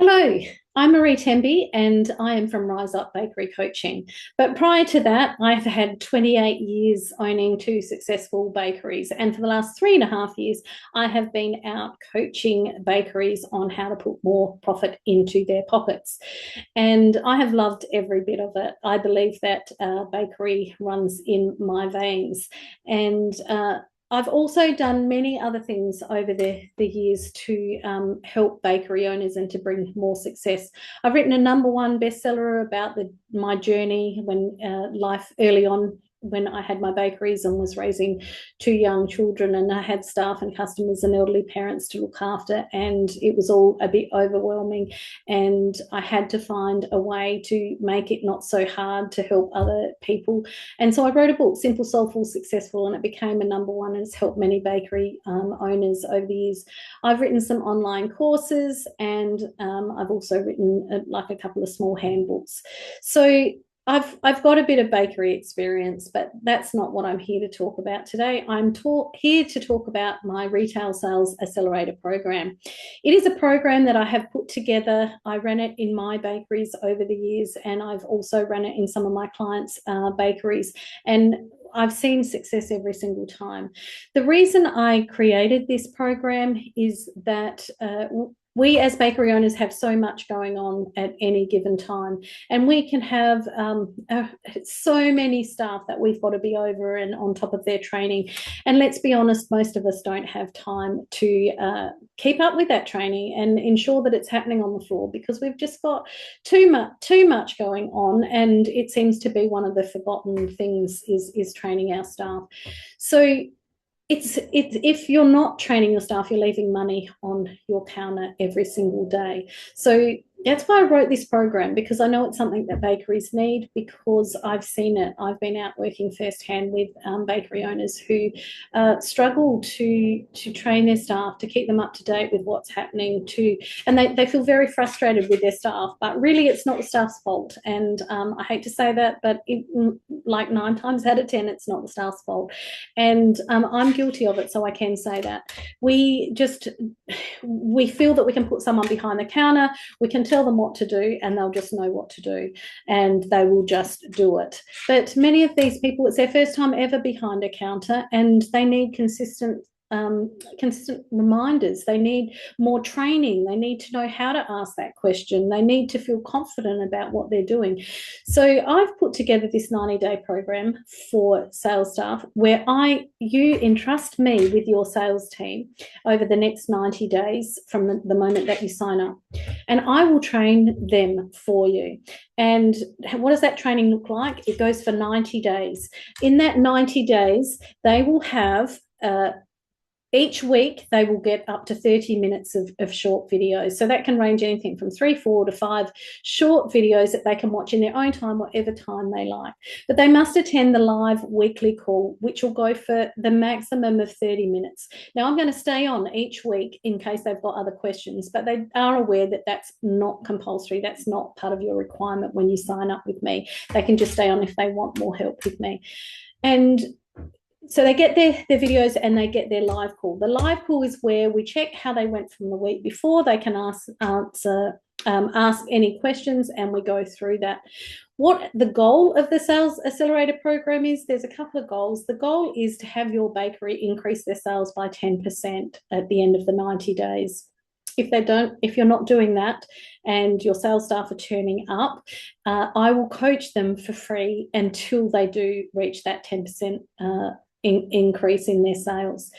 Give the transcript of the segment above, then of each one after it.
Hello, I'm Marie Temby and I am from Rise Up Bakery Coaching. But prior to that, I've had 28 years owning two successful bakeries. And for the last 3.5 years, I have been out coaching bakeries on how to put more profit into their pockets. And I have loved every bit of it. I believe that bakery runs in my veins. And I've also done many other things over the years to help bakery owners and to bring more success. I've written a #1 bestseller about my journey when life early on when I had my bakeries and was raising two young children, and I had staff and customers and elderly parents to look after, and it was all a bit overwhelming, and I had to find a way to make it not so hard to help other people. And so I wrote a book, Simple, Soulful, Successful, and it became a #1 and it's helped many bakery owners over the years. I've written some online courses, and I've also written like a couple of small handbooks. So I've got a bit of bakery experience, but that's not what I'm here to talk about today. I'm here to talk about my Retail Sales Accelerator program. It is a program that I have put together. I ran it in my bakeries over the years, and I've also run it in some of my clients' bakeries. And I've seen success every single time. The reason I created this program is that we as bakery owners have so much going on at any given time, and we can have so many staff that we've got to be over and on top of their training. And let's be honest, most of us don't have time to keep up with that training and ensure that it's happening on the floor, because we've just got too much going on, and it seems to be one of the forgotten things is training our staff. So it's if you're not training your staff, you're leaving money on your counter every single day. So that's why I wrote this program, because I know it's something that bakeries need, because I've seen it. I've been out working firsthand with bakery owners who struggle to train their staff, to keep them up to date with what's happening, and they feel very frustrated with their staff, but really it's not the staff's fault. And I hate to say that, but like 9 times out of 10, it's not the staff's fault. And I'm guilty of it, so I can say that. We feel that we can put someone behind the counter, we can tell them what to do, and they'll just know what to do, and they will just do it. But many of these people, it's their first time ever behind a counter, and they need consistent reminders. They need more training. They need to know how to ask that question. They need to feel confident about what they're doing. So I've put together this 90-day program for sales staff, where you entrust me with your sales team over the next 90 days from the moment that you sign up, and I will train them for you. And what does that training look like? It goes for 90 days. In that 90 days, they will have each week, they will get up to 30 minutes of short videos. So that can range anything from 3, 4 to 5 short videos that they can watch in their own time, whatever time they like. But they must attend the live weekly call, which will go for the maximum of 30 minutes. Now, I'm going to stay on each week in case they've got other questions, but they are aware that that's not compulsory. That's not part of your requirement when you sign up with me. They can just stay on if they want more help with me. And so they get their videos and they get their live call. The live call is where we check how they went from the week before. They can ask any questions, and we go through that. What the goal of the Sales Accelerator program is, there's a couple of goals. The goal is to have your bakery increase their sales by 10% at the end of the 90 days. If you're not doing that and your sales staff are turning up, I will coach them for free until they do reach that 10% increase in their sales.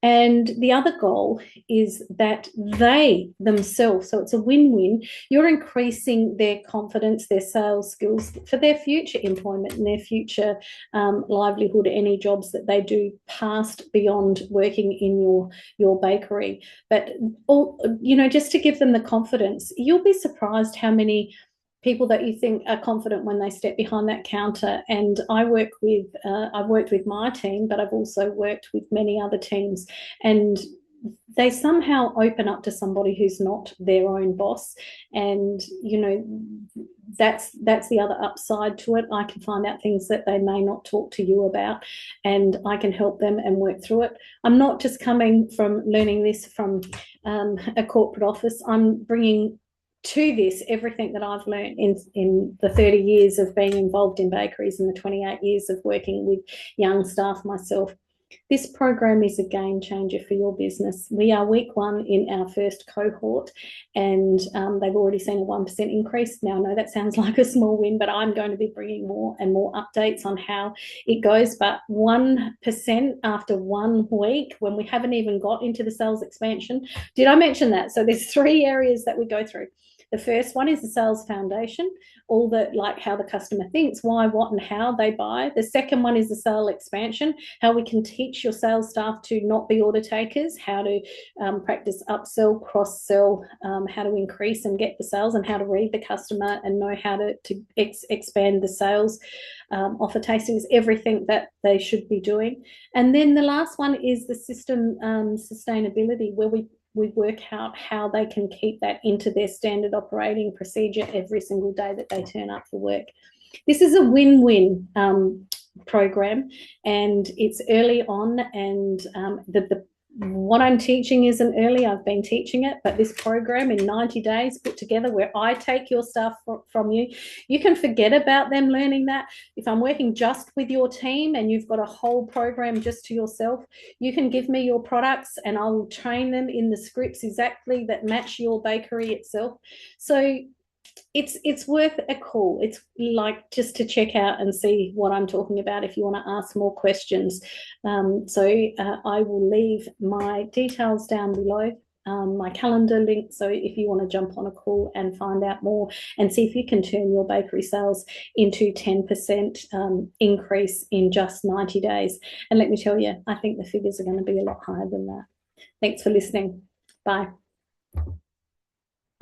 And the other goal is that they themselves, so it's a win-win, you're increasing their confidence, their sales skills for their future employment and their future livelihood, any jobs that they do past beyond working in your bakery. But just to give them the confidence, you'll be surprised how many people that you think are confident when they step behind that counter. And I've worked with my team, but I've also worked with many other teams, and they somehow open up to somebody who's not their own boss. And that's the other upside to it. I can find out things that they may not talk to you about, and I can help them and work through it. I'm not just coming from learning this from a corporate office. I'm bringing to this, everything that I've learned in the 30 years of being involved in bakeries and the 28 years of working with young staff myself, this program is a game changer for your business. We are week 1 in our first cohort, and they've already seen a 1% increase. Now, I know that sounds like a small win, but I'm going to be bringing more and more updates on how it goes. But 1% after 1 week, when we haven't even got into the sales expansion. Did I mention that? So there's 3 areas that we go through. The first one is the sales foundation, all the like how the customer thinks, why, what, and how they buy. The second one is the sale expansion, how we can teach your sales staff to not be order takers, how to practice upsell, cross-sell, how to increase and get the sales, and how to read the customer and know how to expand the sales. Offer tastings, everything that they should be doing. And then the last one is the system sustainability, where we work out how they can keep that into their standard operating procedure every single day that they turn up for work. This is a win-win program, and it's early on, and what I'm teaching isn't early. I've been teaching it, but this program in 90 days put together, where I take your stuff from you, you can forget about them learning that. If I'm working just with your team and you've got a whole program just to yourself, you can give me your products and I will train them in the scripts exactly that match your bakery itself. So it's worth a call. It's like just to check out and see what I'm talking about if you want to ask more questions. I will leave my details down below, my calendar link. So if you want to jump on a call and find out more and see if you can turn your bakery sales into 10% increase in just 90 days. And let me tell you, I think the figures are going to be a lot higher than that. Thanks for listening. Bye.